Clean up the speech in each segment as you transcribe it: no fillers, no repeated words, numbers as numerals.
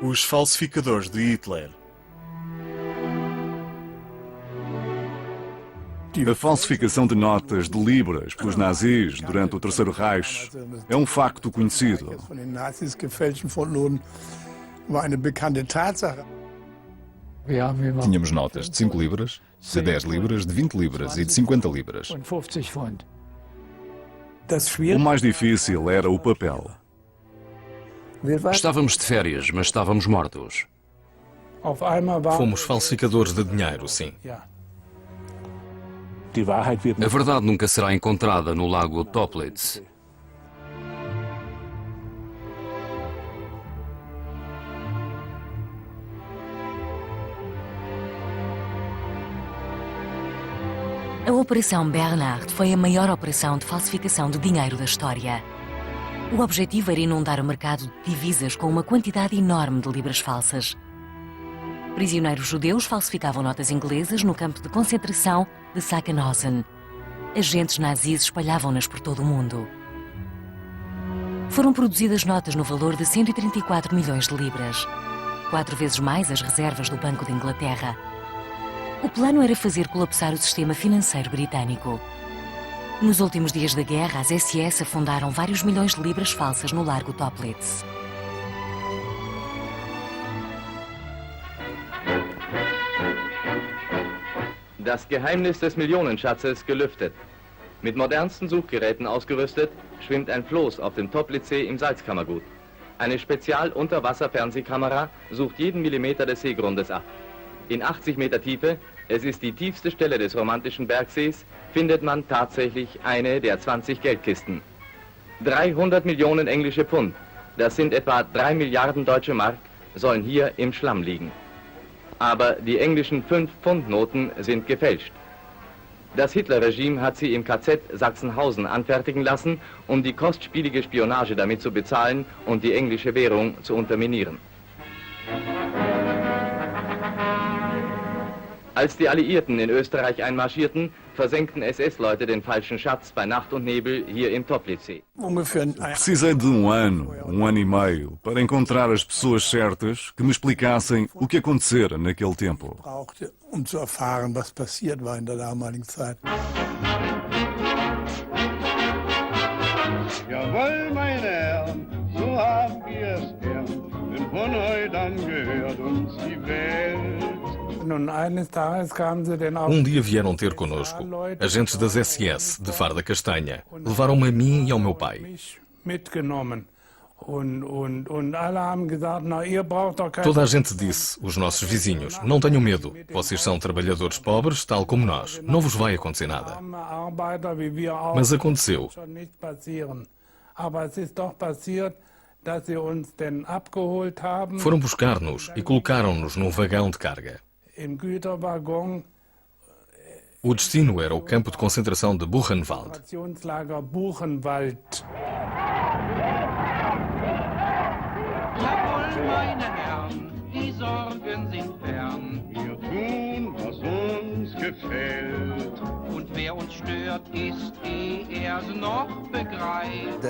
Os falsificadores de Hitler. A falsificação de notas de libras pelos nazis durante o Terceiro Reich é um facto conhecido. Tínhamos notas de 5 libras, de 10 libras, de 20 libras e de 50 libras. O mais difícil era o papel. Estávamos de férias, mas estávamos mortos. Fomos falsificadores de dinheiro, sim. A verdade nunca será encontrada no lago Toplitz. A Operação Bernard foi a maior operação de falsificação de dinheiro da história. O objetivo era inundar o mercado de divisas com uma quantidade enorme de libras falsas. Prisioneiros judeus falsificavam notas inglesas no campo de concentração de Sachsenhausen. Agentes nazis espalhavam-nas por todo o mundo. Foram produzidas notas no valor de 134 milhões de libras, 4 vezes mais as reservas do Banco de Inglaterra. O plano era fazer colapsar o sistema financeiro britânico. Nos últimos dias da guerra, as SS afundaram vários milhões de libras falsas no largo Toplitz. Das Geheimnis des Millionenschatzes gelüftet. Mit modernsten Suchgeräten ausgerüstet, schwimmt ein Floß auf dem Toplitzsee im Salzkammergut. Eine Spezial-Unterwasser-Fernsehkamera sucht jeden Millimeter des Seegrundes ab. In 80 Meter Tiefe, es ist die tiefste Stelle des romantischen Bergsees, findet man tatsächlich eine der 20 Geldkisten. 300 Millionen englische Pfund, das sind etwa 3 Milliarden deutsche Mark, sollen hier im Schlamm liegen. Aber die englischen 5-Pfund-Noten sind gefälscht. Das Hitler-Regime hat sie im KZ Sachsenhausen anfertigen lassen, um die kostspielige Spionage damit zu bezahlen und die englische Währung zu unterminieren. Als die Alliierten in Österreich einmarschierten, versenkten SS-Leute den falschen Schatz bei Nacht und Nebel hier im Toplitzsee. Precisei de um ano e meio, para encontrar as pessoas certas que me explicassem o que acontecera naquele tempo. Jawohl, meine Herren, so haben wir es gern, denn von heute an gehört uns die Welt. Dia vieram ter connosco agentes das SS de farda castanha. Levaram-me a mim e ao meu pai. Toda a gente disse, os nossos vizinhos, não tenham medo, vocês são trabalhadores pobres, tal como nós, não vos vai acontecer nada. Mas aconteceu. Foram buscar-nos e colocaram-nos num vagão de carga. O destino era o campo de concentração de Buchenwald. Meine Herren, die Sorgen sind fern. Wir tun, was uns gefällt. Und wer uns stört, ist er's noch begreift.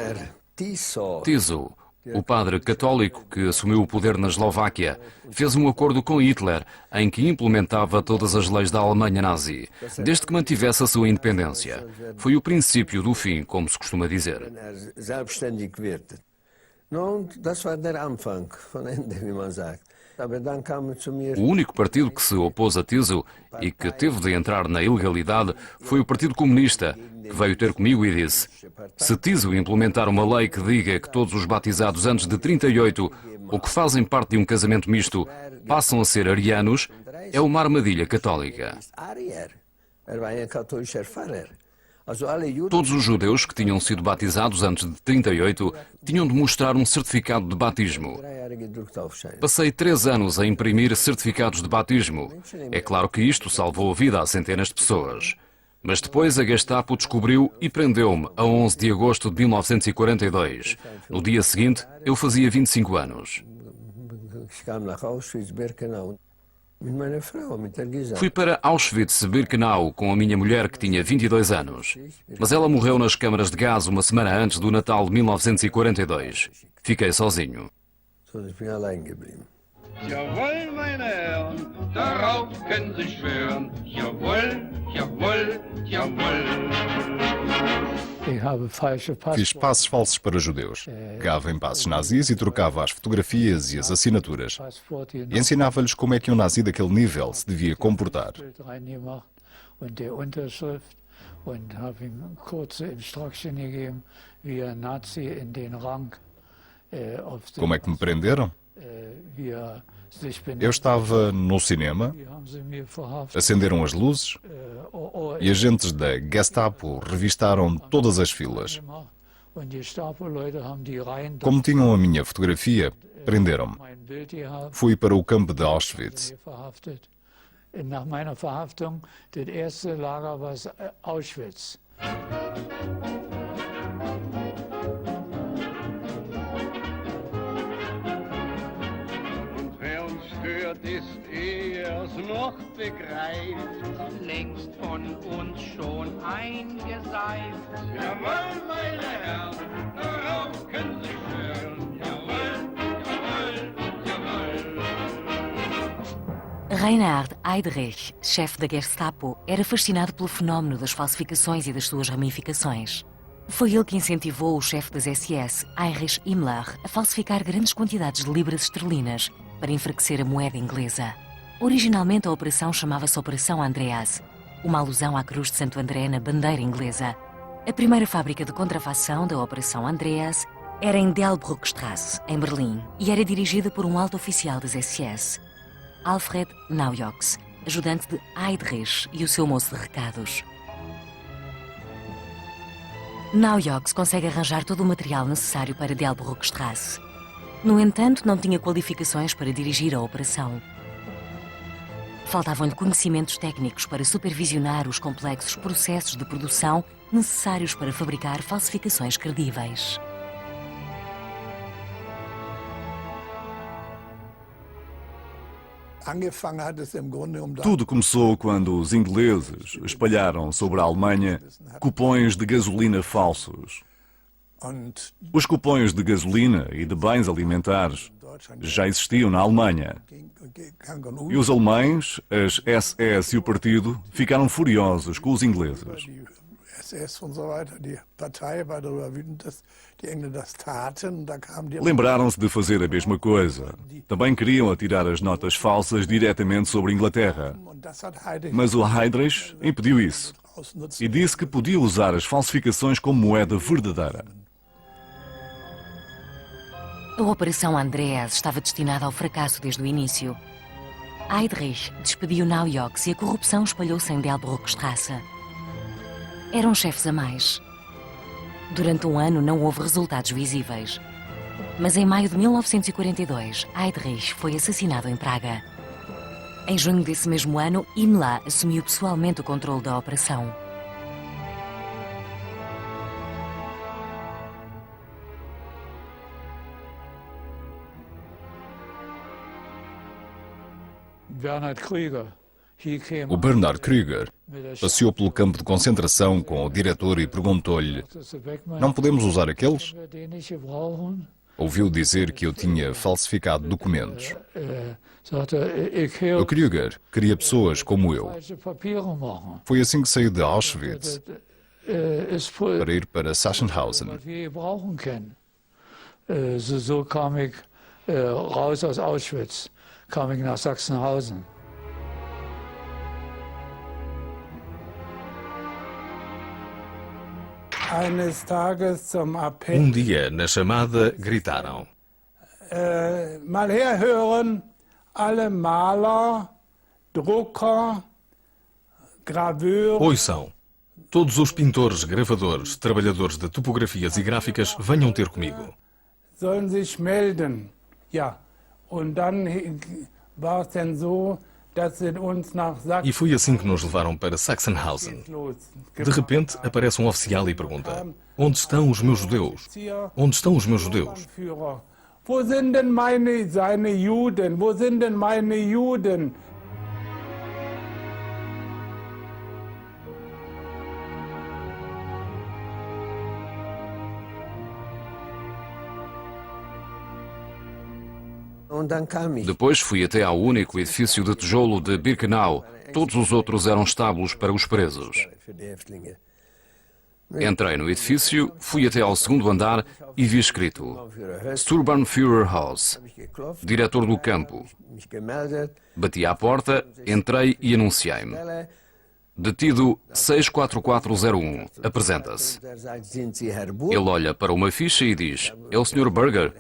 Tiso, o padre católico que assumiu o poder na Eslováquia, fez um acordo com Hitler em que implementava todas as leis da Alemanha nazi, desde que mantivesse a sua independência. Foi o princípio do fim, como se costuma dizer. O único partido que se opôs a Tiso e que teve de entrar na ilegalidade foi o Partido Comunista, que veio ter comigo e disse: se Tiso implementar uma lei que diga que todos os batizados antes de 38 ou que fazem parte de um casamento misto passam a ser arianos, é uma armadilha católica. Todos os judeus que tinham sido batizados antes de 38 tinham de mostrar um certificado de batismo. Passei 3 anos a imprimir certificados de batismo. É claro que isto salvou a vida a centenas de pessoas. Mas depois a Gestapo descobriu e prendeu-me a 11 de agosto de 1942. No dia seguinte, eu fazia 25 anos. Fui para Auschwitz-Birkenau com a minha mulher, que tinha 22 anos. Mas ela morreu nas câmaras de gás uma semana antes do Natal de 1942. Fiquei sozinho. Jawohl, meine Herren, darauf können Sie schwören. Jawohl, jawohl, jawohl. Fiz passos falsos para judeus. Pegava em passos nazis e trocava as fotografias e as assinaturas. E ensinava-lhes como é que um nazi daquele nível se devia comportar. Como é que me prenderam? Eu estava no cinema, acenderam as luzes e agentes da Gestapo revistaram todas as filas. Como tinham a minha fotografia, prenderam-me. Fui para o campo de Auschwitz. Nach meiner Verhaftung, das erste Lager war Auschwitz. Und wer uns stört, ist er's noch begreift. Längst von uns schon eingeseift. Jawohl, meine Herren, darauf können Sie schwören. Jawohl, jawohl, jawohl. Reinhard Heydrich, chefe da Gestapo, era fascinado pelo fenómeno das falsificações e das suas ramificações. Foi ele que incentivou o chefe das SS, Heinrich Himmler, a falsificar grandes quantidades de libras esterlinas para enfraquecer a moeda inglesa. Originalmente a operação chamava-se Operação Andreas, uma alusão à cruz de Santo André na bandeira inglesa. A primeira fábrica de contrafação da Operação Andreas era em Delbrückstrasse, em Berlim, e era dirigida por um alto oficial das SS, Alfred Naujoks, ajudante de Heydrich e o seu moço de recados. Naujoks consegue arranjar todo o material necessário para Delbrückstrasse. No entanto, não tinha qualificações para dirigir a operação. Faltavam-lhe conhecimentos técnicos para supervisionar os complexos processos de produção necessários para fabricar falsificações credíveis. Tudo começou quando os ingleses espalharam sobre a Alemanha cupões de gasolina falsos. Os cupões de gasolina e de bens alimentares já existiam na Alemanha. E os alemães, as SS e o partido, ficaram furiosos com os ingleses. Lembraram-se de fazer a mesma coisa. Também queriam atirar as notas falsas diretamente sobre a Inglaterra. Mas o Heydrich impediu isso e disse que podia usar as falsificações como moeda verdadeira. A Operação Andreas estava destinada ao fracasso desde o início. Heydrich despediu Naujoks e a corrupção espalhou-se em Delbrückstrasse. Eram chefes a mais. Durante um ano não houve resultados visíveis. Mas em maio de 1942, Heydrich foi assassinado em Praga. Em junho desse mesmo ano, Himmler assumiu pessoalmente o controle da operação. O Bernhard Krüger passeou pelo campo de concentração com o diretor e perguntou-lhe: "Não podemos usar aqueles?" Ouviu dizer que eu tinha falsificado documentos. O Krüger queria pessoas como eu. Foi assim que saí de Auschwitz para ir para Sachsenhausen. So kam ich raus aus Auschwitz, kam ich nach Sachsenhausen. Um dia, na chamada, gritaram: Mal herhören, alle Maler, Drucker, Graveurs. Ouçam, todos os pintores, gravadores, trabalhadores de topografias e gráficas, venham ter comigo. Sollen sich melden. Ja, und dann war es dann so, dass sie uns nach E foi assim que nos levaram para Sachsenhausen. De repente, aparece um oficial e pergunta: onde estão os meus judeus? Onde estão os meus judeus? Wo sind denn seine Juden? Wo sind denn meine Juden? Depois fui até ao único edifício de tijolo de Birkenau. Todos os outros eram estábulos para os presos. Entrei no edifício, fui até ao segundo andar e vi escrito Sturmbannführerhaus, diretor do campo. Bati à porta, entrei e anunciei-me. Detido 64401, apresenta-se. Ele olha para uma ficha e diz, é o Sr. Burger?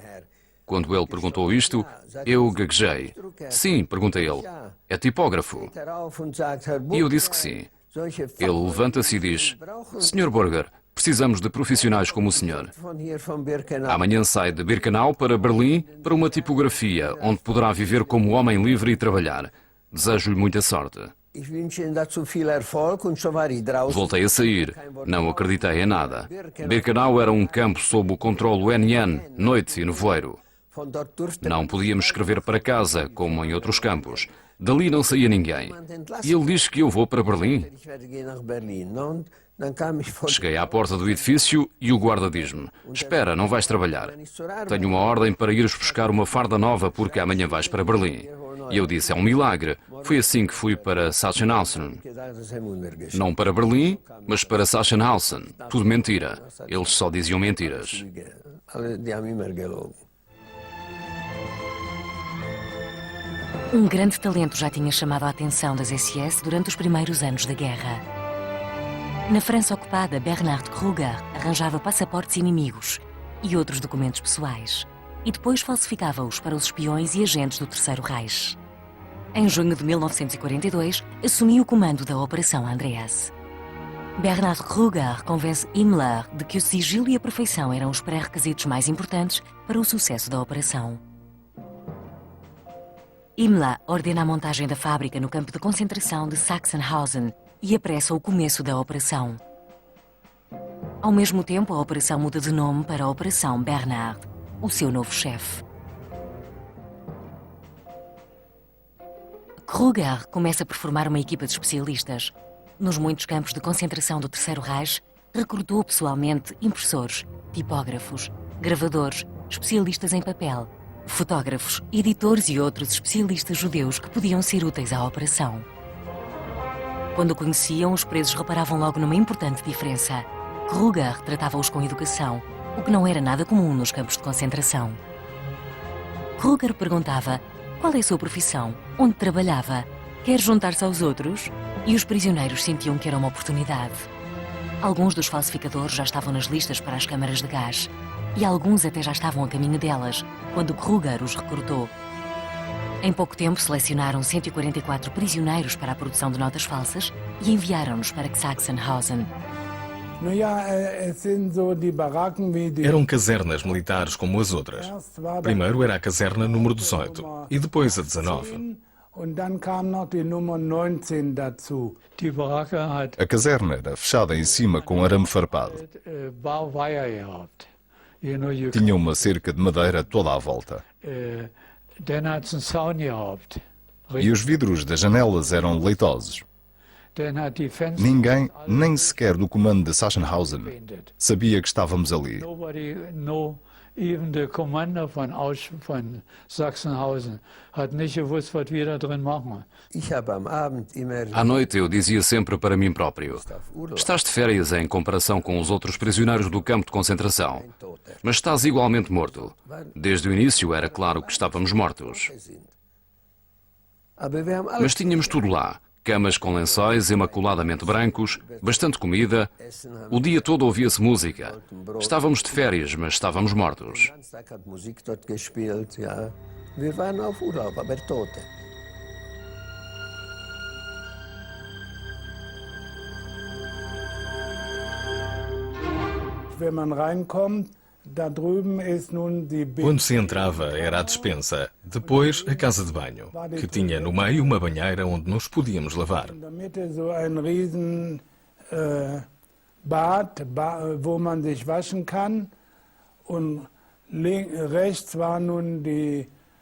Quando ele perguntou isto, eu gaguejei. Sim, pergunta ele, é tipógrafo? E eu disse que sim. Ele levanta-se e diz, Sr. Burger, precisamos de profissionais como o senhor. Amanhã sai de Birkenau para Berlim para uma tipografia, onde poderá viver como homem livre e trabalhar. Desejo-lhe muita sorte. Voltei a sair. Não acreditei em nada. Birkenau era um campo sob o controle NN, noite e nevoeiro. Não podíamos escrever para casa, como em outros campos. Dali não saía ninguém. E ele diz que eu vou para Berlim. Cheguei à porta do edifício e o guarda diz-me, espera, não vais trabalhar. Tenho uma ordem para ires buscar uma farda nova porque amanhã vais para Berlim. E eu disse, é um milagre. Foi assim que fui para Sachsenhausen. Não para Berlim, mas para Sachsenhausen. Tudo mentira. Eles só diziam mentiras. Um grande talento já tinha chamado a atenção das SS durante os primeiros anos da guerra. Na França ocupada, Bernhard Krüger arranjava passaportes inimigos e outros documentos pessoais, e depois falsificava-os para os espiões e agentes do Terceiro Reich. Em junho de 1942, assumiu o comando da Operação Andreas. Bernhard Krüger convence Himmler de que o sigilo e a perfeição eram os pré-requisitos mais importantes para o sucesso da operação. Himmler ordena a montagem da fábrica no campo de concentração de Sachsenhausen e apressa o começo da operação. Ao mesmo tempo, a operação muda de nome para a Operação Bernhard, o seu novo chefe. Krüger começa por formar uma equipa de especialistas. Nos muitos campos de concentração do Terceiro Reich, recrutou pessoalmente impressores, tipógrafos, gravadores, especialistas em papel, fotógrafos, editores e outros especialistas judeus que podiam ser úteis à operação. Quando o conheciam, os presos reparavam logo numa importante diferença. Krüger tratava-os com educação, o que não era nada comum nos campos de concentração. Krüger perguntava qual é a sua profissão, onde trabalhava, quer juntar-se aos outros? E os prisioneiros sentiam que era uma oportunidade. Alguns dos falsificadores já estavam nas listas para as câmaras de gás e alguns até já estavam a caminho delas, quando Krüger os recrutou. Em pouco tempo selecionaram 144 prisioneiros para a produção de notas falsas e enviaram-nos para Sachsenhausen. Eram casernas militares como as outras. Primeiro era a caserna número 18 e depois a 19. A caserna era fechada em cima com arame farpado. Tinha uma cerca de madeira toda à volta. E os vidros das janelas eram leitosos. Ninguém, nem sequer do comando de Sachsenhausen, sabia que estávamos ali. Even der Kommando von Sachsenhausen hat nicht gewusst, was wir da drin machen. À noite eu dizia sempre para mim próprio, estás de férias em comparação com os outros prisioneiros do campo de concentração, mas estás igualmente morto. Desde o início era claro que estávamos mortos. Mas tínhamos tudo lá. Camas com lençóis imaculadamente brancos, bastante comida. O dia todo ouvia-se música. Estávamos de férias, mas estávamos mortos. Quando se entrava era a despensa, depois a casa de banho, que tinha no meio uma banheira onde nos podíamos lavar.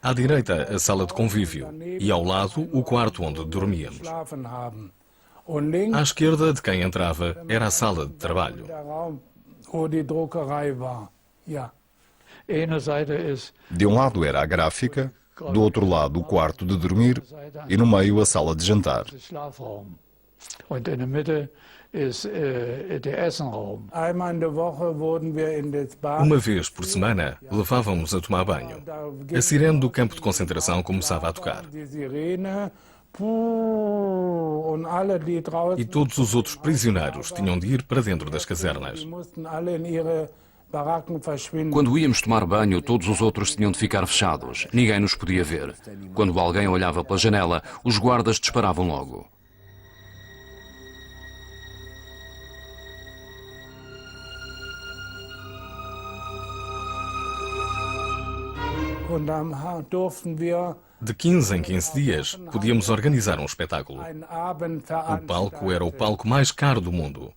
À direita a sala de convívio e ao lado o quarto onde dormíamos. À esquerda de quem entrava era a sala de trabalho. De um lado era a gráfica, Do outro lado, o quarto de dormir e no meio, a sala de jantar. Und in der Mitte ist der Essenraum. Einmal in der Woche wurden wir in das Bad. Uma vez por semana, levávamos a tomar banho. A sirene do campo de concentração começava a tocar. Die Sirene, und alle, die draußen, E todos os outros prisioneiros tinham de ir para dentro das casernas. die mussten alle in ihre Baracken verschwinden. Quando íamos tomar banho, todos os outros tinham de ficar fechados. Ninguém nos podia ver. Quando alguém olhava pela janela, os guardas disparavam logo. Und dann durften wir De 15 em 15 dias, podíamos organizar um espetáculo. einen Abend O palco era o palco mais caro do mundo.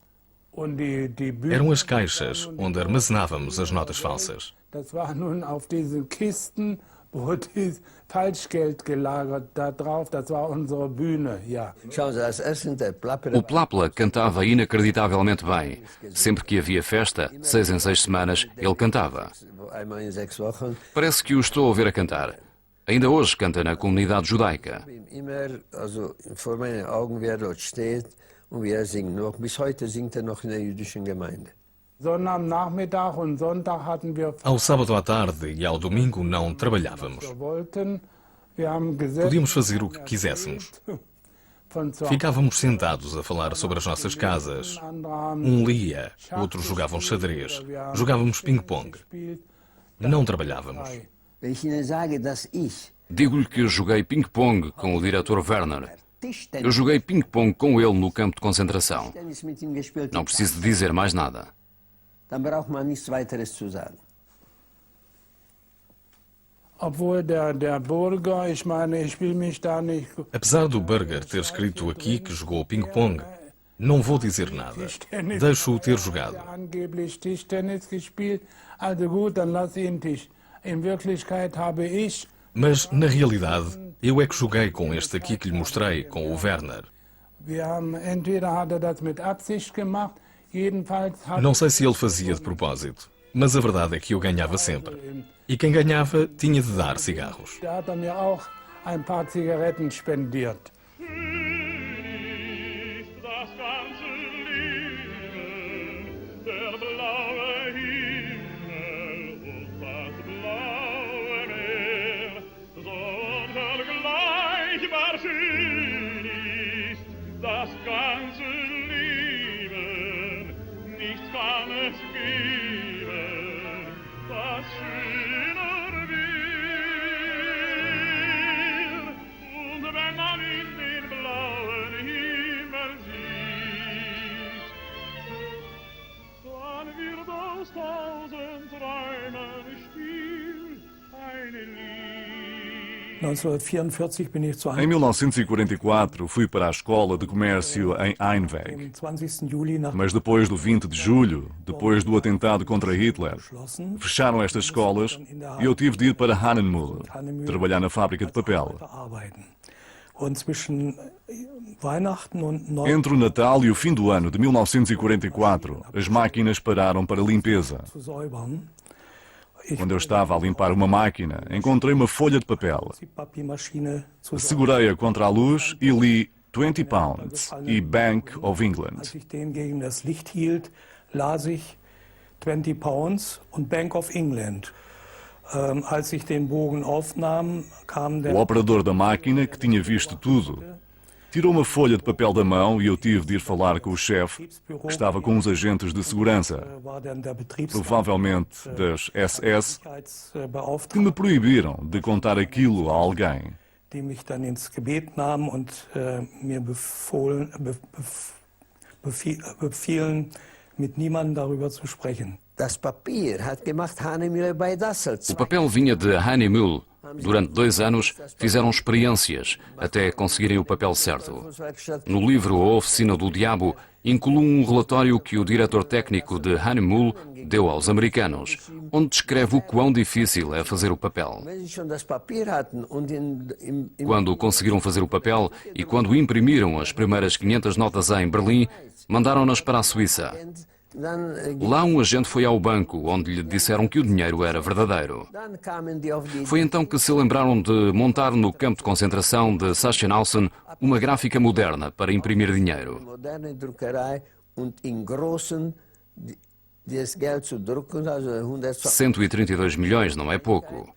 Und die Bühne, Eram as caixas onde armazenávamos as notas falsas. das war nun auf diesen Kisten, wo dieses Falschgeld gelagert da drauf, das war unsere Bühne, ja. O Plapla cantava inacreditavelmente bem. Sempre que havia festa, 6 em 6 semanas, ele cantava. Parece que o estou a ouvir a cantar. Ainda hoje canta na comunidade judaica. Vor meinen Augen, wer dort steht und wie singt. Bis heute singt noch in der jüdischen Gemeinde. Sonntagnachmittag und Sonntag hatten wir Ao sábado à tarde e ao domingo não trabalhávamos. wollten. Wir haben gesessen, Podíamos fazer o que quiséssemos. von zu Ficávamos sentados a falar sobre as nossas casas. Um lia, outros jogavam xadrez. Jogávamos ping-pong. Não trabalhávamos. Wenn ich Ihnen sage, dass ich Digo-lhe que joguei ping-pong com o diretor Werner. Eu joguei ping-pong com ele no campo de concentração. Tennis mit ihm gespielt Não habe, preciso de dizer mais nada. dann braucht man nichts weiteres zu sagen. Obwohl der Burger, ich meine, ich will mich da nicht. Apesar do Burger ter escrito aqui que jogou ping-pong, não vou dizer nada. Deixo-o ter jogado. Angeblich Tischtennis gespielt. Also gut, dann lass ihn Tisch. In Wirklichkeit habe ich Mas, na realidade, eu é que joguei com este aqui que lhe mostrei, com o Werner. Wir haben, entweder hat das mit Absicht gemacht, jedenfalls hat Não sei se ele fazia de propósito, mas a verdade é que eu ganhava sempre. E quem ganhava tinha de dar cigarros. da hat mir auch ein paar Zigaretten spendiert. Das ganze Leben, der blaue Himmel und das blaue Meer, so unvergleichbar schön ist das ganze Leben, nichts kann es geben, was schöner will. Und wenn man in den blauen Himmel sieht, dann wird aus 1000 Träumen still eine Lied. 1944 bin ich zu Em 1944, fui para a Escola de Comércio em Einweg. Am 20. Juli nach Mas depois do 20 de julho, depois do atentado contra Hitler, fecharam estas escolas e eu tive de ir para Hanemühle, trabalhar na fábrica de papel. arbeiten. Und zwischen Weihnachten und Neujahr Entre o Natal e o fim do ano de 1944, as máquinas pararam para limpeza. zu säubern. Quando eu estava a limpar uma máquina, encontrei uma folha de papel. Die Papiermaschine zu Segurei-a contra a luz e li 20 pounds e Bank of England. Als ich den gegen das Licht hielt, las ich 20 Pounds und Bank of England. Als ich den Bogen aufnahm, kam O der operador da máquina, que tinha visto tudo, tirou uma folha de papel da mão e eu tive de ir falar com o chefe, que estava com uns agentes de segurança, war dann der provavelmente das SS, que me Betriebsbeauftragte, proibiram de contar aquilo a alguém. die mich dann ins Gebet nahmen und mir befielen, mit niemandem darüber zu sprechen. Das Papier hat gemacht Hanemühle bei Dassel. O papel vinha de Hanemühle. Durante 2 anos fizeram experiências até conseguirem o papel certo. No livro A Oficina do Diabo, incluo um relatório que o diretor técnico de Hanemühle deu aos americanos, onde descreve o quão difícil é fazer o papel. Wenn sie schon das Papier hatten und im Quando conseguiram fazer o papel e quando imprimiram as primeiras 500 notas em Berlim, mandaram-nas para a Suíça. Lá um agente foi ao banco, onde lhe disseram que o dinheiro era verdadeiro. Foi então que se lembraram de montar no campo de concentração de Sachsenhausen uma gráfica moderna para imprimir dinheiro. 132 milhões não é pouco.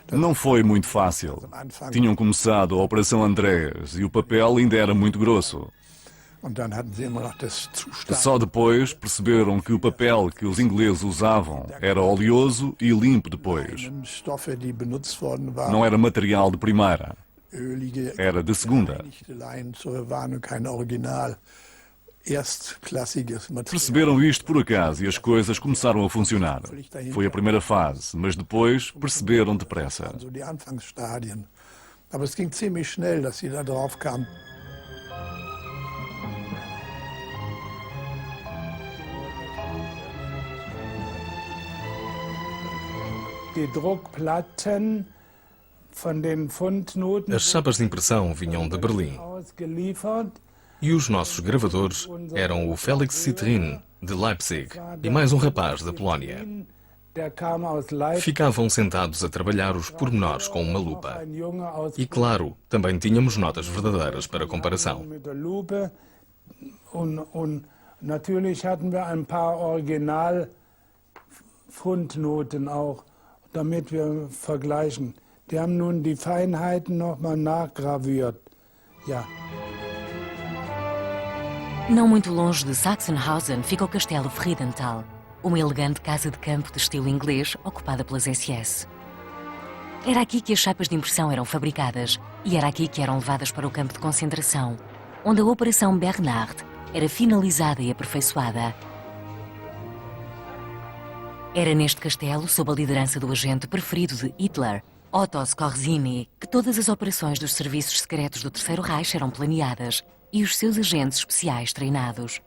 Não foi muito fácil. Tinham começado a Operação Andreas e o papel ainda era muito grosso. Só depois perceberam que o papel que os ingleses usavam era oleoso e limpo depois. Não era material de primeira, era de segunda. Perceberam isto por acaso e as coisas começaram a funcionar. Foi a primeira fase, mas depois perceberam depressa. As chapas de impressão vinham de Berlim. E os nossos gravadores eram o Felix Cittrin, de Leipzig, e mais um rapaz da Polónia. Ficavam sentados a trabalhar os pormenores com uma lupa. E claro, também tínhamos notas verdadeiras para comparação. Natürlich hatten wir ein paar Original-Fundnoten auch, damit wir vergleichen. Die haben nun die Feinheiten nochmal nachgraviert. Ja. Não muito longe de Sachsenhausen fica o Castelo Friedenthal, uma elegante casa de campo de estilo inglês ocupada pelas SS. Era aqui que as chapas de impressão eram fabricadas e era aqui que eram levadas para o campo de concentração, onde a Operação Bernhard era finalizada e aperfeiçoada. Era neste castelo, sob a liderança do agente preferido de Hitler, Otto Skorzeny, que todas as operações dos serviços secretos do Terceiro Reich eram planeadas e os seus agentes especiais treinados.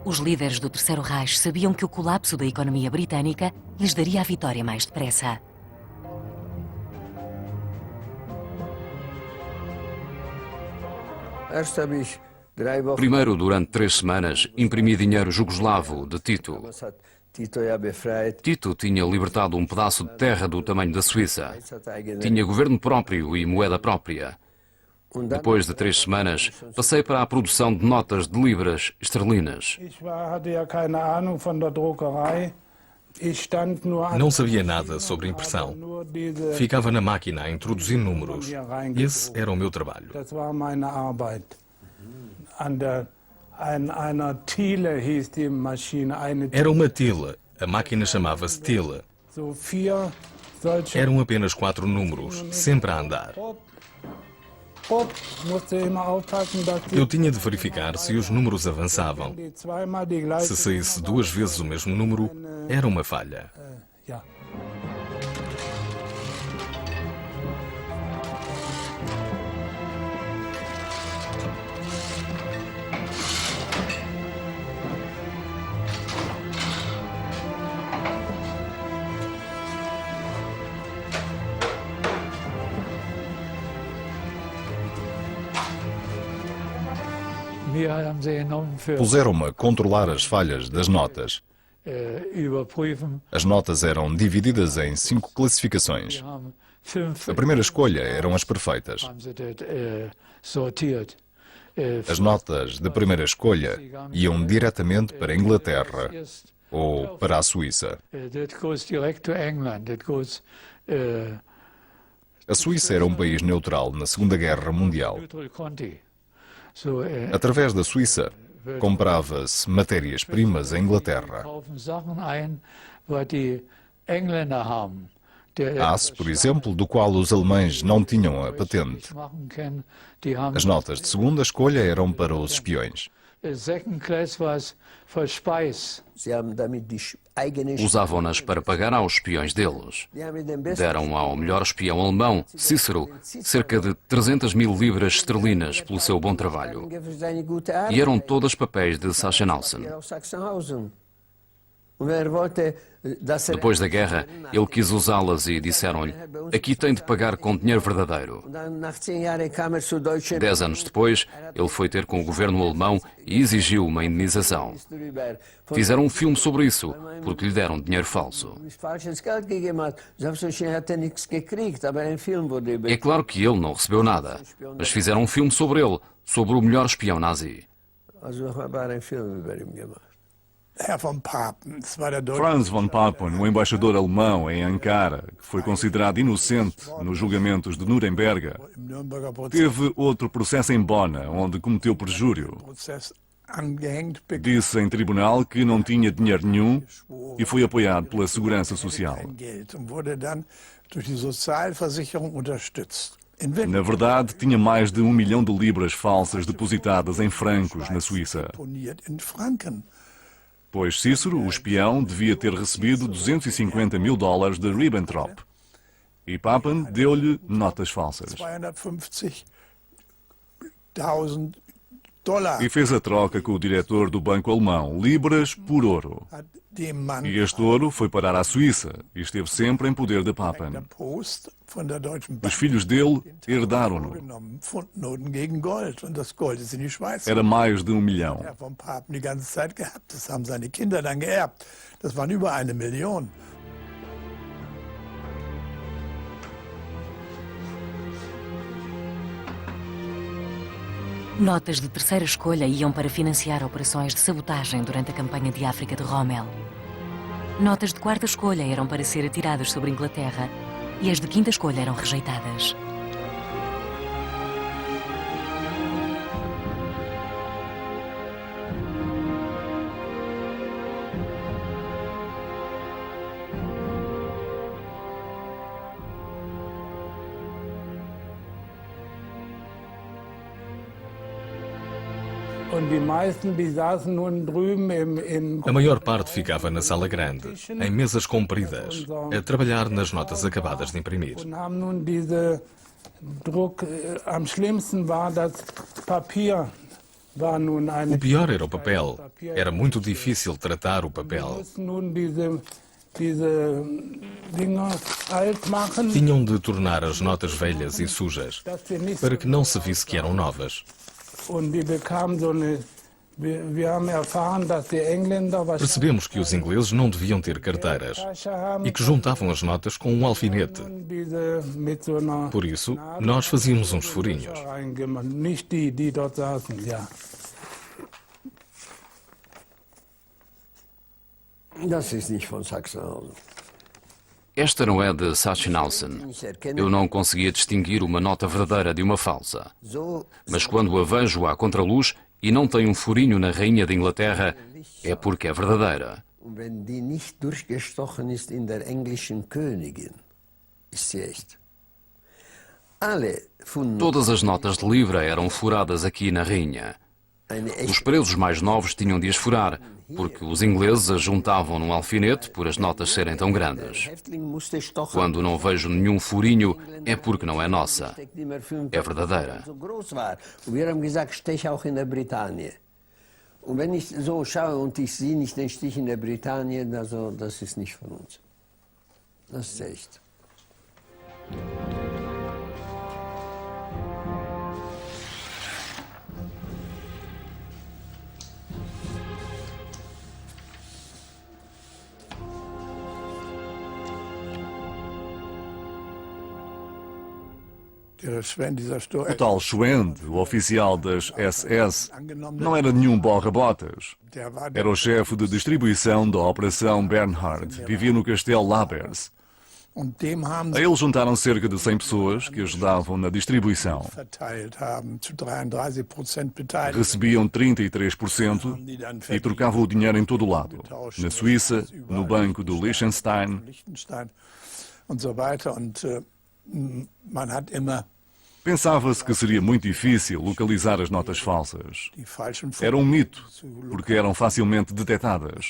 Os líderes do Terceiro Reich sabiam que o colapso da economia britânica lhes daria a vitória mais depressa. Primeiro, durante 3 semanas, imprimi dinheiro jugoslavo de Tito. Tito tinha libertado um pedaço de terra do tamanho da Suíça. Tinha governo próprio e moeda própria. Depois de 3 semanas, passei para a produção de notas de libras esterlinas. Não sabia nada sobre impressão. Ficava na máquina a introduzir números. Esse era o meu trabalho. Era uma Tille. A máquina chamava-se Tille. Eram apenas 4 números, sempre a andar. Eu tinha de verificar se os números avançavam. Se saísse 2 vezes o mesmo número, era uma falha. Puseram-me a controlar as falhas das notas. As notas eram divididas em 5 classificações. A primeira escolha eram as perfeitas. As notas da primeira escolha iam diretamente para a Inglaterra ou para a Suíça. A Suíça era um país neutral na Segunda Guerra Mundial. Através da Suíça, comprava-se matérias-primas em Inglaterra. Aço, por exemplo, do qual os alemães não tinham a patente. As notas de segunda escolha eram para os espiões. Usavam-nas para pagar aos espiões deles. Deram ao melhor espião alemão, Cícero, cerca de 300.000 libras esterlinas pelo seu bom trabalho. E eram todas papéis de Sachsenhausen. Depois da guerra, ele quis usá-las e disseram-lhe: aqui tem de pagar com dinheiro verdadeiro. 10 anos depois, ele foi ter com o governo alemão e exigiu uma indenização. Fizeram um filme sobre isso, porque lhe deram dinheiro falso. É claro que ele não recebeu nada, mas fizeram um filme sobre ele, sobre o melhor espião nazi. Franz von Papen, o embaixador alemão em Ankara, que foi considerado inocente nos julgamentos de Nuremberg, teve outro processo em Bonn, onde cometeu perjúrio. Disse em tribunal que não tinha dinheiro nenhum e foi apoiado pela Segurança Social. Na verdade, tinha mais de 1 milhão de libras falsas depositadas em francos na Suíça. Pois Cícero, o espião, devia ter recebido 250 mil dólares de Ribbentrop. E Papen deu-lhe notas falsas. E fez a troca com o diretor do banco alemão, libras por ouro. E este ouro foi parar à Suíça e esteve sempre em poder de Papen. Os filhos dele herdaram-no. Era mais de 1 milhão. Notas de terceira escolha iam para financiar operações de sabotagem durante a campanha de África de Rommel. Notas de quarta escolha eram para ser atiradas sobre a Inglaterra e as de quinta escolha eram rejeitadas. A maior parte ficava na sala grande, em mesas compridas, a trabalhar nas notas acabadas de imprimir. O pior era o papel. Era muito difícil tratar o papel. Tinham de tornar as notas velhas e sujas, para que não se visse que eram novas. Percebemos que os ingleses não deviam ter carteiras e que juntavam as notas com um alfinete. Por isso, nós fazíamos uns furinhos. Esta não é de Sachsenhausen. Eu não conseguia distinguir uma nota verdadeira de uma falsa. Mas quando a vejo à contraluz e não tem um furinho na Rainha de Inglaterra, é porque é verdadeira. Todas as notas de libra eram furadas aqui na Rainha. Os presos mais novos tinham de as furar, porque os ingleses as juntavam num alfinete por as notas serem tão grandes. Quando não vejo nenhum furinho, é porque não é nossa. É verdadeira. Und wenn ich so schaue und ich sehe nicht den Stich in der Britannien, also das ist nicht von uns. Das ist echt. O tal Schwend, o oficial das SS, não era nenhum borra-botas. Era o chefe de distribuição da Operação Bernhard. Vivia no Castelo Labers. A ele juntaram cerca de 100 pessoas que ajudavam na distribuição. Recebiam 33% e trocavam o dinheiro em todo o lado. Na Suíça, no banco do Liechtenstein. Pensava-se que seria muito difícil localizar as notas falsas. Era um mito, porque eram facilmente detectadas.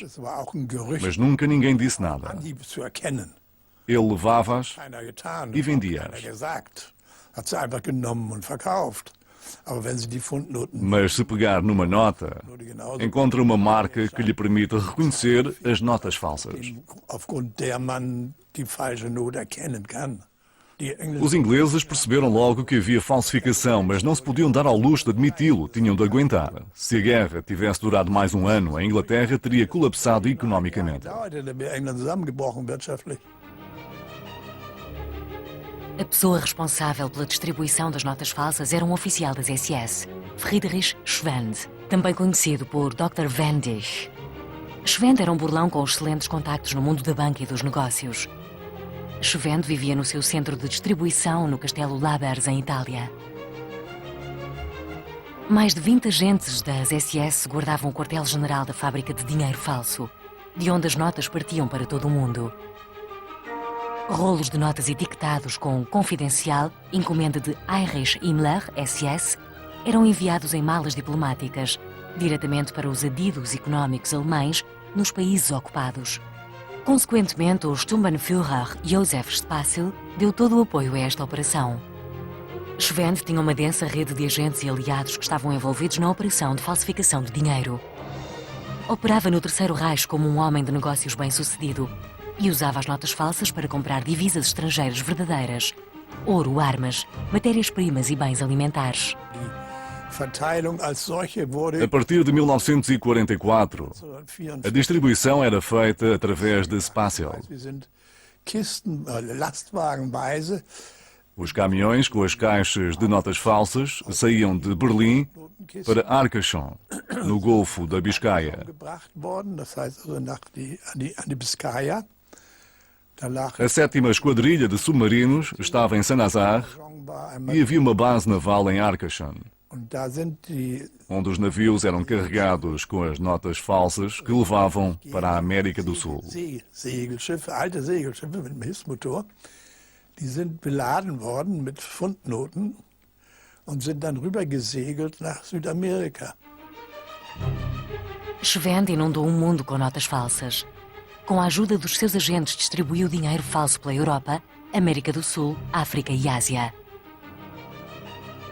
Mas nunca ninguém disse nada. Ele levava-as e vendia-as. Mas se pegar numa nota, encontra uma marca que lhe permite reconhecer as notas falsas. Os ingleses perceberam logo que havia falsificação, mas não se podiam dar ao luxo de admiti-lo, tinham de aguentar. Se a guerra tivesse durado mais um ano, a Inglaterra teria colapsado economicamente. A pessoa responsável pela distribuição das notas falsas era um oficial das SS, Friedrich Schwend, também conhecido por Dr. Wendig. Schwend era um burlão com excelentes contactos no mundo da banca e dos negócios. Schwend vivia no seu centro de distribuição no Castelo Labers, em Itália. Mais de 20 agentes das SS guardavam o quartel-general da fábrica de dinheiro falso, de onde as notas partiam para todo o mundo. Rolos de notas etiquetados com Confidencial, encomenda de Heinrich Himmler, SS, eram enviados em malas diplomáticas, diretamente para os adidos económicos alemães nos países ocupados. Consequentemente, o Sturmbannführer Josef Spassel deu todo o apoio a esta operação. Schwend tinha uma densa rede de agentes e aliados que estavam envolvidos na operação de falsificação de dinheiro. Operava no Terceiro Reich como um homem de negócios bem-sucedido e usava as notas falsas para comprar divisas estrangeiras verdadeiras, ouro, armas, matérias-primas e bens alimentares. A partir de 1944, a distribuição era feita através de Spassel. Os caminhões com as caixas de notas falsas saíam de Berlim para Arcachon, no Golfo da Biscaia. A 7ª Esquadrilha de Submarinos estava em Saint-Nazaire e havia uma base naval em Arcachon, onde os navios eram carregados com as notas falsas que levavam para a América do Sul. Die sind beladen worden mit Pfundnoten und sind dann rübergesegelt nach Südamerika. Schwend inundou o mundo com notas falsas. Com a ajuda dos seus agentes, distribuiu dinheiro falso pela Europa, América do Sul, África e Ásia.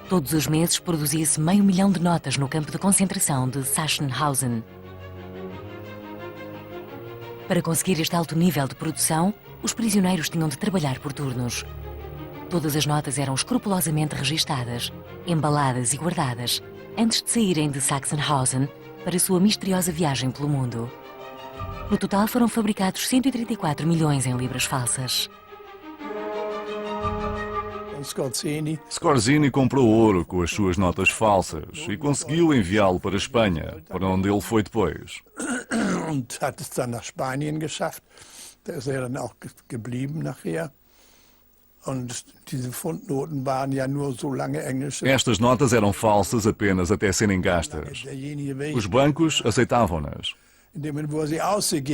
Todos os meses produzia-se 500 mil de notas no campo de concentração de Sachsenhausen. Para conseguir este alto nível de produção, os prisioneiros tinham de trabalhar por turnos. Todas as notas eram escrupulosamente registadas, embaladas e guardadas, antes de saírem de Sachsenhausen para a sua misteriosa viagem pelo mundo. No total foram fabricados 134 milhões em libras falsas. Scorzini comprou ouro com as suas notas falsas e conseguiu enviá-lo para a Espanha, para onde ele foi depois. Und hat es dann nach Spanien geschafft. Da ist dann auch geblieben nachher. Und diese Pfundnoten waren ja nur so lange englische. Estas notas eram falsas apenas até serem gastas. Os bancos aceitavam-nas.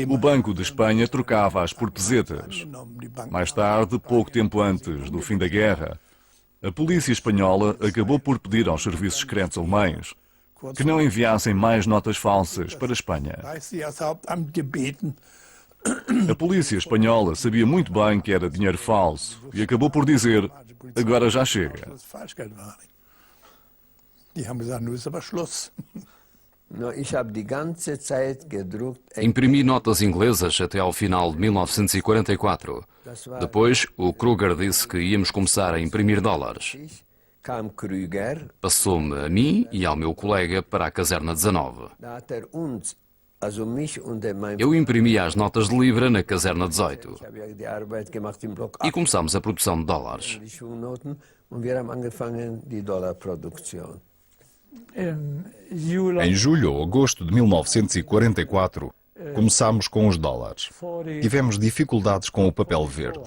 O Banco de Espanha trocava-as por pesetas. Mais tarde, pouco tempo antes do fim da guerra, a polícia espanhola acabou por pedir aos serviços secretos alemães que não enviassem mais notas falsas para a Espanha. A polícia espanhola sabia muito bem que era dinheiro falso e acabou por dizer: agora já chega. Imprimi notas inglesas até ao final de 1944. Depois, o Kruger disse que íamos começar a imprimir dólares. Passou-me a mim e ao meu colega para a caserna 19. Eu imprimia as notas de libra na caserna 18 e começámos a produção de dólares. Em julho ou agosto de 1944, começámos com os dólares. Tivemos dificuldades com o papel verde.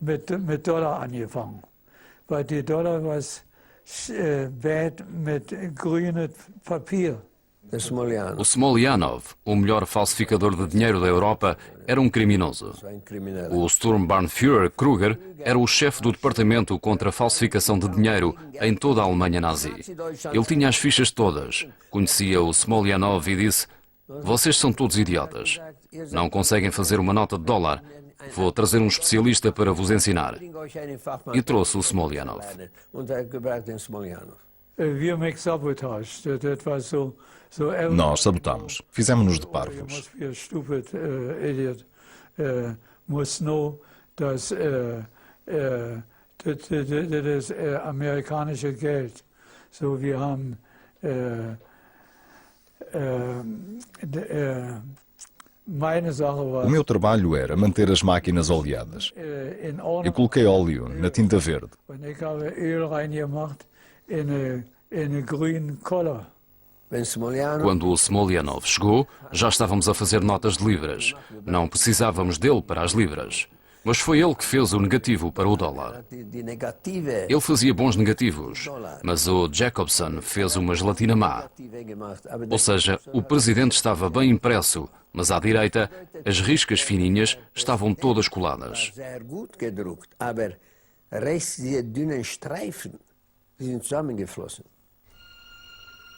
Mit Dollar angefangen, weil die Dollar was wert mit grünem Papier. O Smolyanov, o melhor falsificador de dinheiro da Europa, era um criminoso. O Sturmbannführer Kruger era o chefe do departamento contra a falsificação de dinheiro em toda a Alemanha nazi. Ele tinha as fichas todas, conhecia o Smolyanov e disse: vocês são todos idiotas. Não conseguem fazer uma nota de dólar. Vou trazer um especialista para vos ensinar. E trouxe o Smoljanov. Nós sabotamos. Fizemos-nos de parvos. Das amerikanische Geld. So, wir haben O meu trabalho era manter as máquinas oleadas. Eu coloquei óleo na tinta verde. Quando o Smoljanov chegou, já estávamos a fazer notas de libras. Não precisávamos dele para as libras. Mas foi ele que fez o negativo para o dólar. Ele fazia bons negativos, mas o Jacobson fez uma gelatina má. Ou seja, o presidente estava bem impresso, mas à direita, as riscas fininhas estavam todas coladas.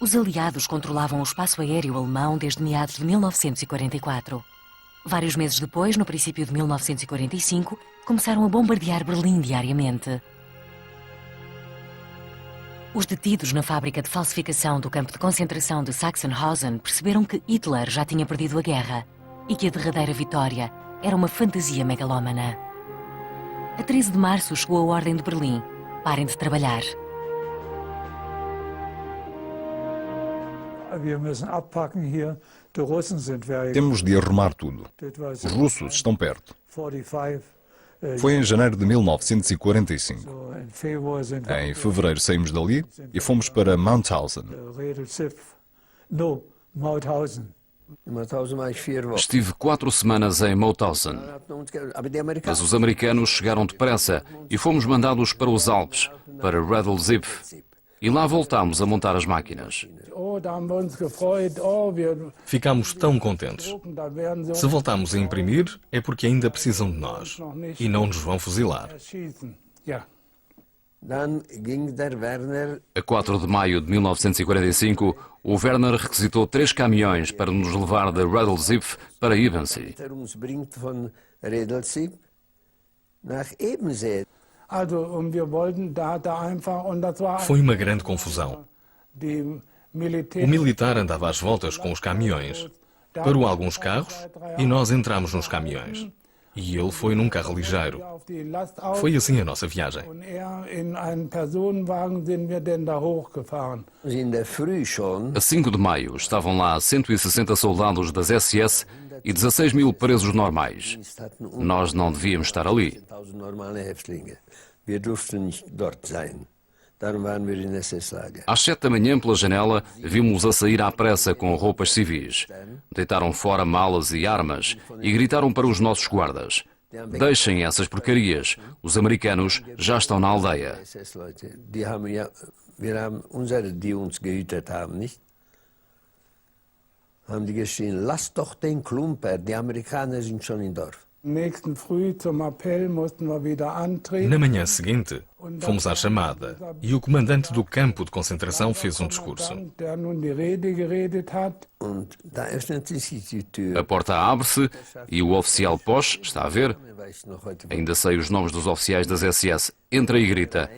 Os aliados controlavam o espaço aéreo alemão desde meados de 1944. Vários meses depois, no princípio de 1945, começaram a bombardear Berlim diariamente. Os detidos na fábrica de falsificação do campo de concentração de Sachsenhausen perceberam que Hitler já tinha perdido a guerra e que a derradeira vitória era uma fantasia megalómana. A 13 de março chegou a ordem de Berlim. Parem de trabalhar. Temos de arrumar tudo. Os russos estão perto. Foi em janeiro de 1945. Em fevereiro saímos dali e fomos para Mauthausen. Estive 4 semanas em Mauthausen, mas os americanos chegaram depressa e fomos mandados para os Alpes, para Radl-Zipf. E lá voltámos a montar as máquinas. Ficámos tão contentes. Se voltamos a imprimir, é porque ainda precisam de nós. E não nos vão fuzilar. A 4 de maio de 1945, o Werner requisitou 3 caminhões para nos levar de Radl-Zipf para Ebensee. Foi uma grande confusão. O militar andava às voltas com os caminhões. Parou alguns carros e nós entramos nos caminhões. E ele foi num carro ligeiro. Foi assim a nossa viagem. A 5 de maio estavam lá 160 soldados das SS e 16 mil presos normais. Nós não devíamos estar ali. Às 7 da manhã, pela janela, vimos-los a sair à pressa com roupas civis. Deitaram fora malas e armas e gritaram para os nossos guardas: deixem essas porcarias, os americanos já estão na aldeia. Lasst doch den Klumper, die Amerikaner sind schon im Dorf. Na manhã seguinte, fomos à chamada e o comandante do campo de concentração fez um discurso. A porta abre-se e o oficial Posch, está a ver? Ainda sei os nomes dos oficiais das SS. Entra e grita: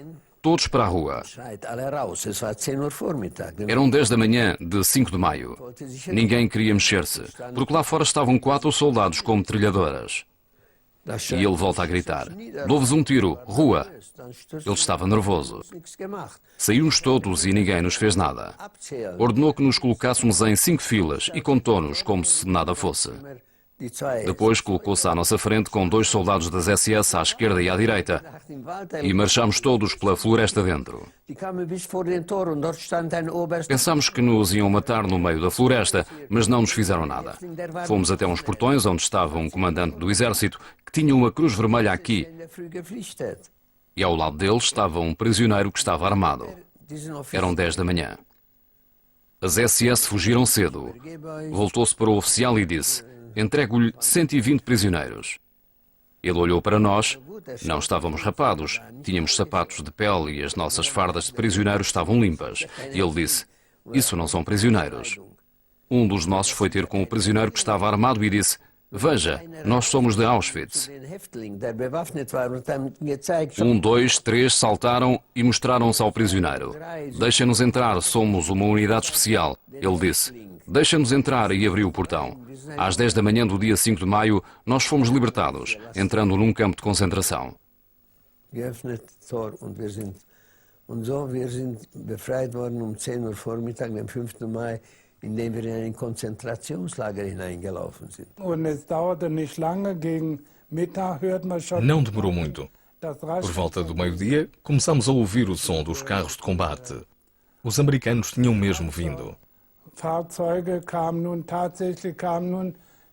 todos para a rua. Eram 10 da manhã de 5 de maio. Ninguém queria mexer-se, porque lá fora estavam 4 soldados com metralhadoras. E ele volta a gritar: dou-vos um tiro, rua. Ele estava nervoso. Saímos todos e ninguém nos fez nada. Ordenou que nos colocássemos em 5 filas e contou-nos como se nada fosse. Depois colocou-se à nossa frente com 2 soldados das SS à esquerda e à direita e marchámos todos pela floresta dentro. Pensámos que nos iam matar no meio da floresta, mas não nos fizeram nada. Fomos até uns portões onde estava um comandante do exército que tinha uma cruz vermelha aqui e ao lado dele estava um prisioneiro que estava armado. Eram 10 da manhã. As SS fugiram cedo. Voltou-se para o oficial e disse: entrego-lhe 120 prisioneiros. Ele olhou para nós. Não estávamos rapados, tínhamos sapatos de pele e as nossas fardas de prisioneiros estavam limpas. E ele disse: isso não são prisioneiros. Um dos nossos foi ter com o prisioneiro que estava armado e disse: Veja, nós somos de Auschwitz. 1, 2, 3 saltaram e mostraram-se ao prisioneiro. Deixem-nos entrar, somos uma unidade especial. Ele disse, deixem-nos entrar e abriu o portão. Às 10 da manhã do dia 5 de maio, nós fomos libertados, entrando num campo de concentração. Und so, wir sind befreit worden um 10 Uhr Vormittag, am 5. Mai, indem wir in ein Konzentrationslager hineingelaufen sind. Und es dauerte nicht lange, gegen Mittag hört man schon. Não demorou muito. Por volta do meio-dia, começamos a ouvir o som dos carros de combate. Os americanos tinham mesmo vindo. Fahrzeuge kamen nun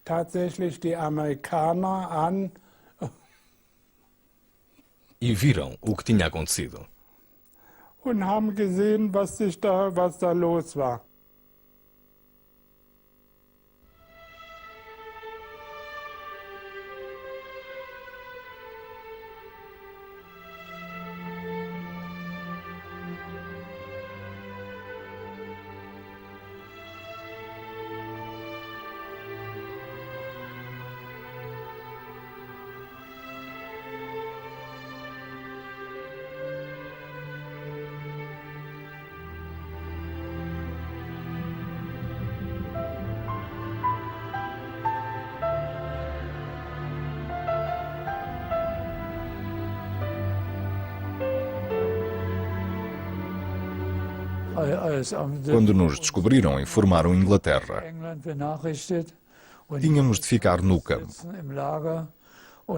tatsächlich die Amerikaner an. E viram o que tinha acontecido. Und haben gesehen, was da los war. Quando nos descobriram, informaram Inglaterra. Tínhamos de ficar no campo.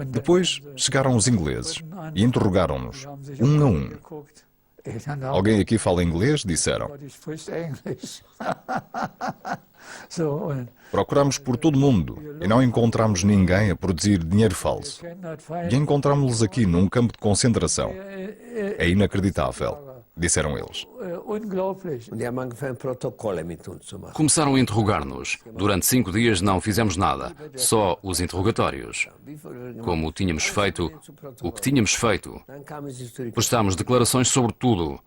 Depois chegaram os ingleses e interrogaram-nos, um a um. Alguém aqui fala inglês? Disseram. Procuramos por todo o mundo e não encontramos ninguém a produzir dinheiro falso. E encontramos-los aqui num campo de concentração. É inacreditável, disseram eles. Começaram a interrogar-nos. Durante 5 dias não fizemos nada, só os interrogatórios. Como tínhamos feito, o que tínhamos feito. Prestámos declarações sobre tudo.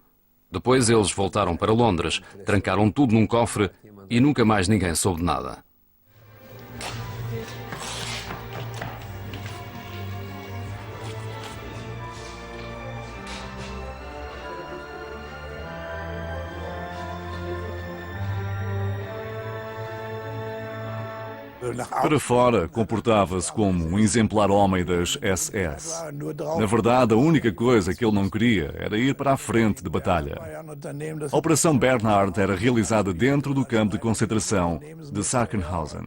Depois eles voltaram para Londres, trancaram tudo num cofre e nunca mais ninguém soube de nada. Para fora, comportava-se como um exemplar homem das SS. Na verdade, a única coisa que ele não queria era ir para a frente de batalha. A Operação Bernhard era realizada dentro do campo de concentração de Sachsenhausen.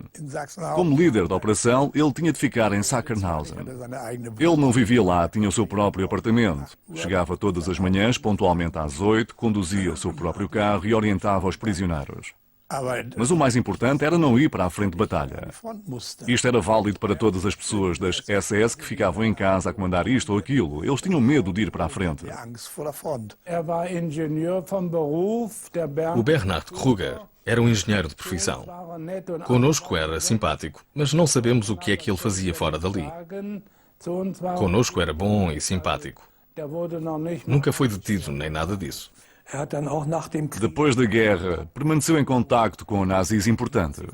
Como líder da operação, ele tinha de ficar em Sachsenhausen. Ele não vivia lá, tinha o seu próprio apartamento. Chegava todas as manhãs, pontualmente às 8, conduzia o seu próprio carro e orientava os prisioneiros. Mas o mais importante era não ir para a frente de batalha. Isto era válido para todas as pessoas das SS que ficavam em casa a comandar isto ou aquilo. Eles tinham medo de ir para a frente. O Bernhard Kruger era um engenheiro de profissão. Conosco era simpático, mas não sabemos o que é que ele fazia fora dali. Conosco era bom e simpático. Nunca foi detido nem nada disso. Depois da guerra, permaneceu em contacto com nazis importantes.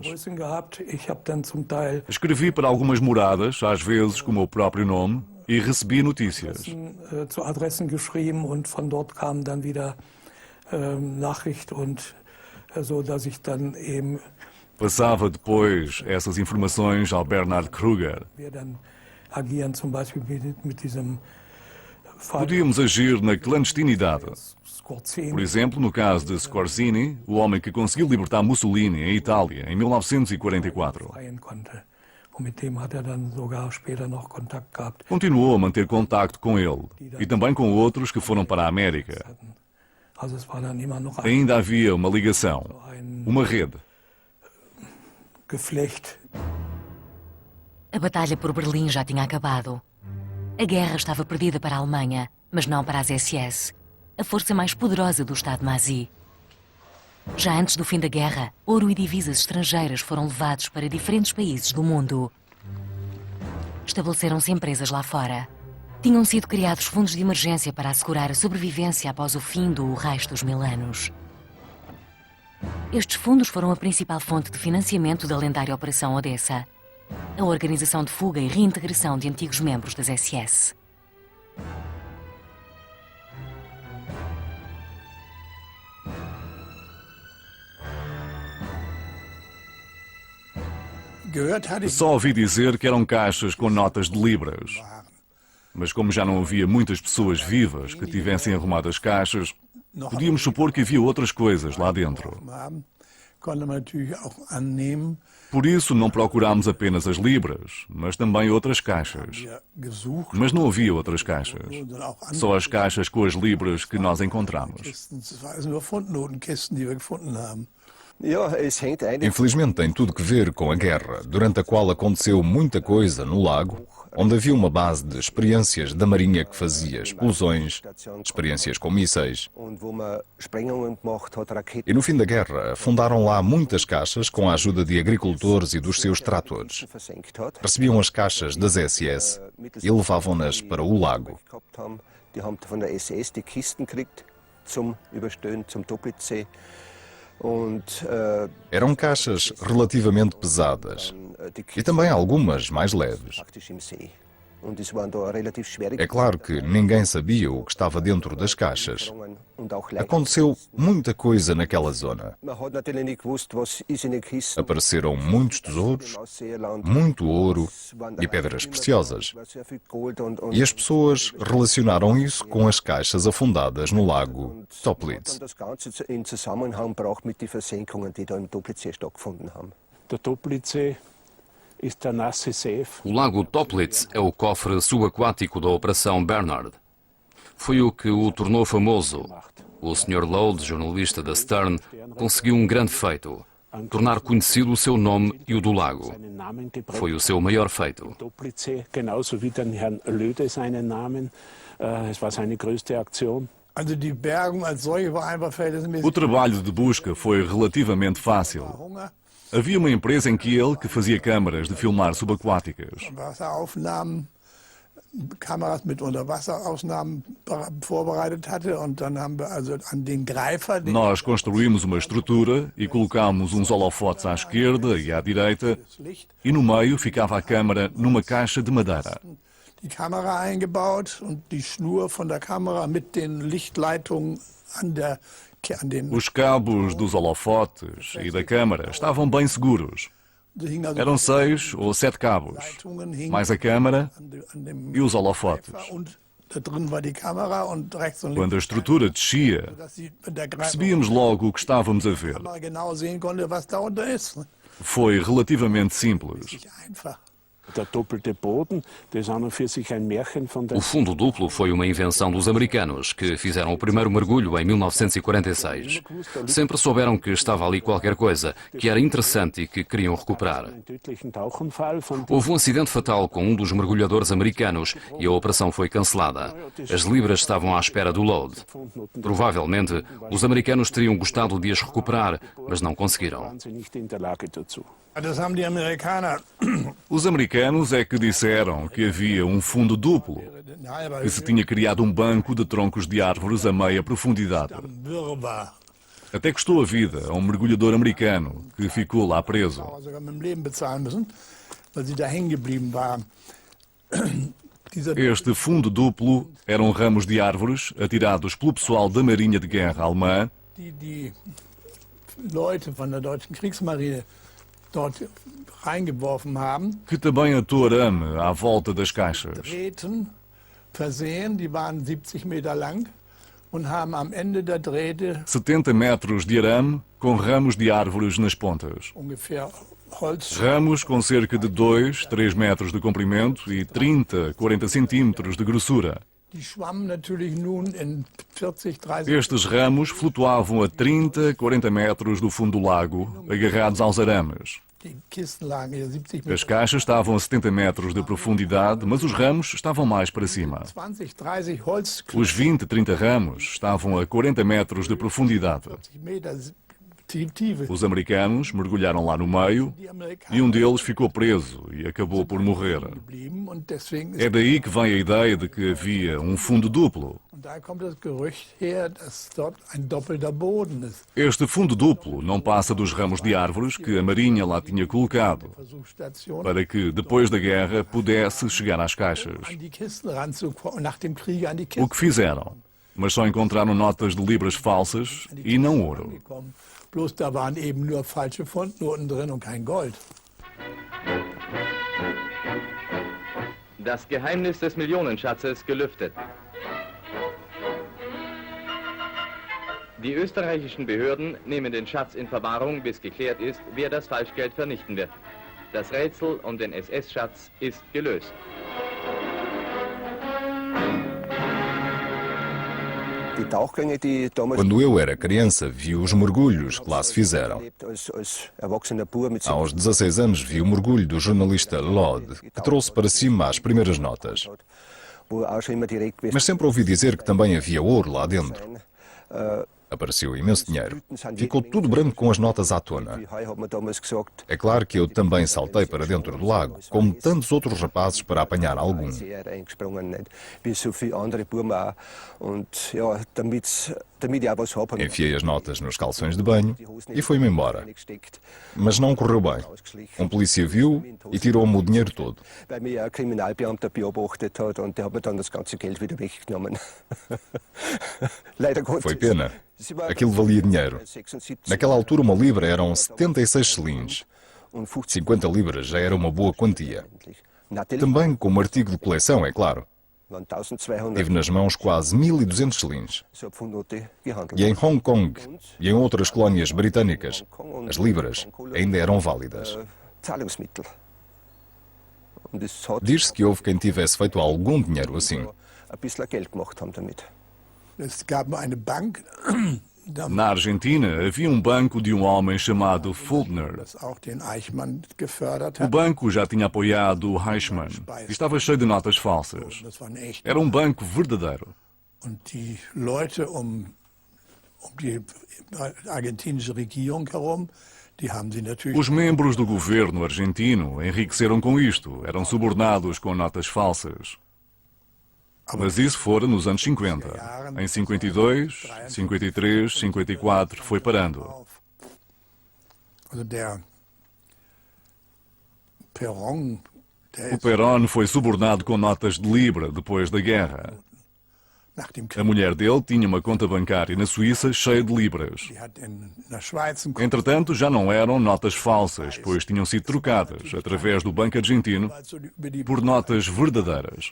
Escrevi para algumas moradas, às vezes com o meu próprio nome, e recebi notícias. Passava depois essas informações ao Bernhard Kruger. Podíamos agir na clandestinidade. Por exemplo, no caso de Scorzini, o homem que conseguiu libertar Mussolini em Itália em 1944. Continuou a manter contacto com ele e também com outros que foram para a América. Ainda havia uma ligação, uma rede. A batalha por Berlim já tinha acabado. A guerra estava perdida para a Alemanha, mas não para as SS, a força mais poderosa do Estado nazi. Já antes do fim da guerra, ouro e divisas estrangeiras foram levados para diferentes países do mundo. Estabeleceram-se empresas lá fora. Tinham sido criados fundos de emergência para assegurar a sobrevivência após o fim do Reich dos 1000 anos. Estes fundos foram a principal fonte de financiamento da lendária Operação Odessa. a organização de fuga e reintegração de antigos membros das SS. Só ouvi dizer que eram caixas com notas de libras. Mas como já não havia muitas pessoas vivas que tivessem arrumado as caixas, podíamos supor que havia outras coisas lá dentro. Por isso não procurámos apenas as libras, mas também outras caixas. Mas não havia outras caixas. Só as caixas com as libras que nós encontramos. Infelizmente tem tudo que ver com a guerra, durante a qual aconteceu muita coisa no lago, onde havia uma base de experiências da Marinha que fazia explosões, experiências com mísseis. E no fim da guerra, fundaram lá muitas caixas com a ajuda de agricultores e dos seus tratores. Recebiam as caixas das SS e levavam-nas para o lago. Eram caixas relativamente pesadas e também algumas mais leves. É claro que ninguém sabia o que estava dentro das caixas. Aconteceu muita coisa naquela zona. Apareceram muitos tesouros, muito ouro e pedras preciosas. E as pessoas relacionaram isso com as caixas afundadas no lago Toplitz. O lago Toplitz é o cofre subaquático da Operação Bernhard. Foi o que o tornou famoso. O Sr. Lode, jornalista da Stern, conseguiu um grande feito: tornar conhecido o seu nome e o do lago. Foi o seu maior feito. O trabalho de busca foi relativamente fácil. Havia uma empresa em Kiel que fazia câmaras de filmar subaquáticas. Nós construímos uma estrutura e colocámos uns holofotes à esquerda e à direita, e no meio ficava a câmara numa caixa de madeira. Die Kamera eingebaut und die Schnur von der Kamera mit den Lichtleitungen an den Os cabos dos holofotes e da câmara estavam bem seguros. Eram 6 ou 7 cabos, mais a câmara e os holofotes. Quando a estrutura descia, percebíamos logo o que estávamos a ver. Foi relativamente simples. O fundo duplo foi uma invenção dos americanos, que fizeram o primeiro mergulho em 1946. Sempre souberam que estava ali qualquer coisa, que era interessante e que queriam recuperar. Houve um acidente fatal com um dos mergulhadores americanos e a operação foi cancelada. As libras estavam à espera do load. Provavelmente, os americanos teriam gostado de as recuperar, mas não conseguiram. Os americanos é que disseram que havia um fundo duplo, que se tinha criado um banco de troncos de árvores a meia profundidade. Até custou a vida a um mergulhador americano que ficou lá preso. Este fundo duplo eram ramos de árvores atirados pelo pessoal da Marinha de Guerra alemã que também atou arame à volta das caixas. Die waren 70 Meter lang und haben am Ende der Drähte 70 metros de arame com ramos de árvores nas pontas. ungefähr Holz. Ramos com cerca de 2, 3 metros de comprimento e 30, 40 centímetros de grossura. Die schwammen natürlich nun in 40, 30 Estes ramos flutuavam a 30, 40 metros do fundo do lago, agarrados aos arames. Die Kisten lagen hier 70 As Meter. caixas estavam a 70 metros de profundidade, mas os ramos estavam mais para cima. 20, 30 Holz. Os 20, 30 ramos estavam a 40 metros de profundidade. 40 Meter Tiefe. Os americanos mergulharam lá no meio e um deles ficou preso e acabou por morrer. Geblieben und deswegen É daí que vem a ideia de que havia um fundo duplo. Este fundo duplo não passa dos ramos de árvores que a Marinha lá tinha colocado, para que, depois da guerra, pudesse chegar às caixas. O que fizeram? Mas só encontraram notas de libras falsas e não ouro. Das Geheimnis des Millionenschatzes gelüftet. Die österreichischen Behörden nehmen den Schatz in Verwahrung, bis geklärt ist, wer das Falschgeld vernichten wird. Das Rätsel um den SS-Schatz ist gelöst. Quando eu era criança, vi os mergulhos que lá se fizeram. Aos 16 anos, vi o mergulho do jornalista Lod, que trouxe para cima as primeiras notas. Mas sempre ouvi dizer que também havia ouro lá dentro. Apareceu imenso dinheiro. Ficou tudo branco com as notas à tona. É claro que eu também saltei para dentro do lago, como tantos outros rapazes para apanhar algum. Enfiei as notas nos calções de banho e fui-me embora. Mas não correu bem. Um polícia viu e tirou-me o dinheiro todo. Foi pena. Aquilo valia dinheiro. Naquela altura uma libra eram 76 shillings. 50 libras já era uma boa quantia. Também como artigo de coleção, é claro. Tive nas mãos quase 1200 shillings. E em Hong Kong e em outras colónias britânicas, as libras ainda eram válidas. Diz-se que houve quem tivesse feito algum dinheiro assim. Na Argentina, havia um banco de um homem chamado Fultner. O banco já tinha apoiado o Eichmann e estava cheio de notas falsas. Era um banco verdadeiro. Os membros do governo argentino enriqueceram com isto, eram subornados com notas falsas. Mas isso fora nos anos 50. Em 52, 53, 54, foi parando. O Perón foi subornado com notas de libra depois da guerra. A mulher dele tinha uma conta bancária na Suíça cheia de libras. Entretanto, já não eram notas falsas, pois tinham sido trocadas, através do Banco Argentino, por notas verdadeiras.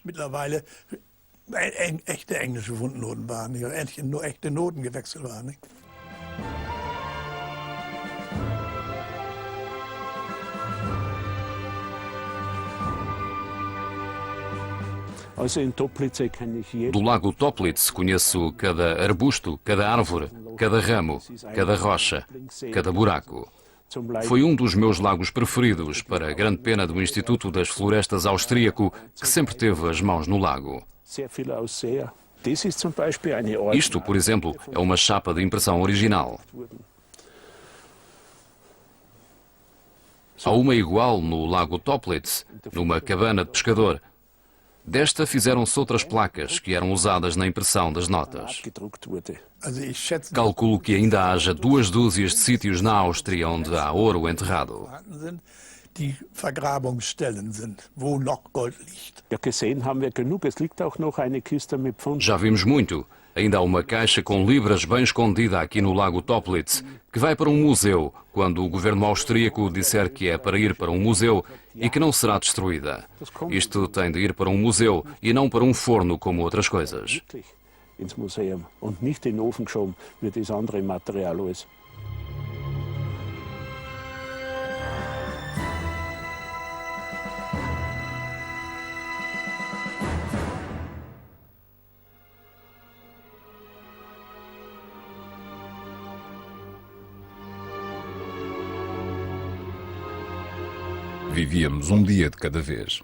Echte englische Fundnoten waren, nur echte Noten gewechselt waren. Nicht? Do lago Toplitz conheço cada arbusto, cada árvore, cada ramo, cada rocha, cada buraco. Foi um dos meus lagos preferidos, para a grande pena do Instituto das Florestas austríaco, que sempre teve as mãos no lago. Isto, por exemplo, é uma chapa de impressão original. Há uma igual no lago Toplitz, numa cabana de pescador. Desta fizeram-se outras placas que eram usadas na impressão das notas. Calculo que ainda haja 2 dúzias de sítios na Áustria onde há ouro enterrado. Já vimos muito. Ainda há uma caixa com libras bem escondida aqui no lago Toplitz, que vai para um museu, quando o governo austríaco disser que é para ir para um museu e que não será destruída. Isto tem de ir para um museu e não para um forno como outras coisas. Vivíamos um dia de cada vez.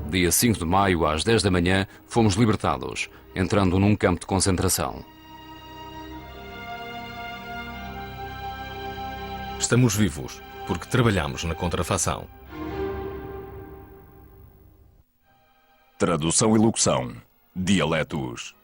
Dia 5 de maio, às 10 da manhã, fomos libertados, entrando num campo de concentração. Estamos vivos, porque trabalhamos na contrafação. Tradução e locução: dialetos.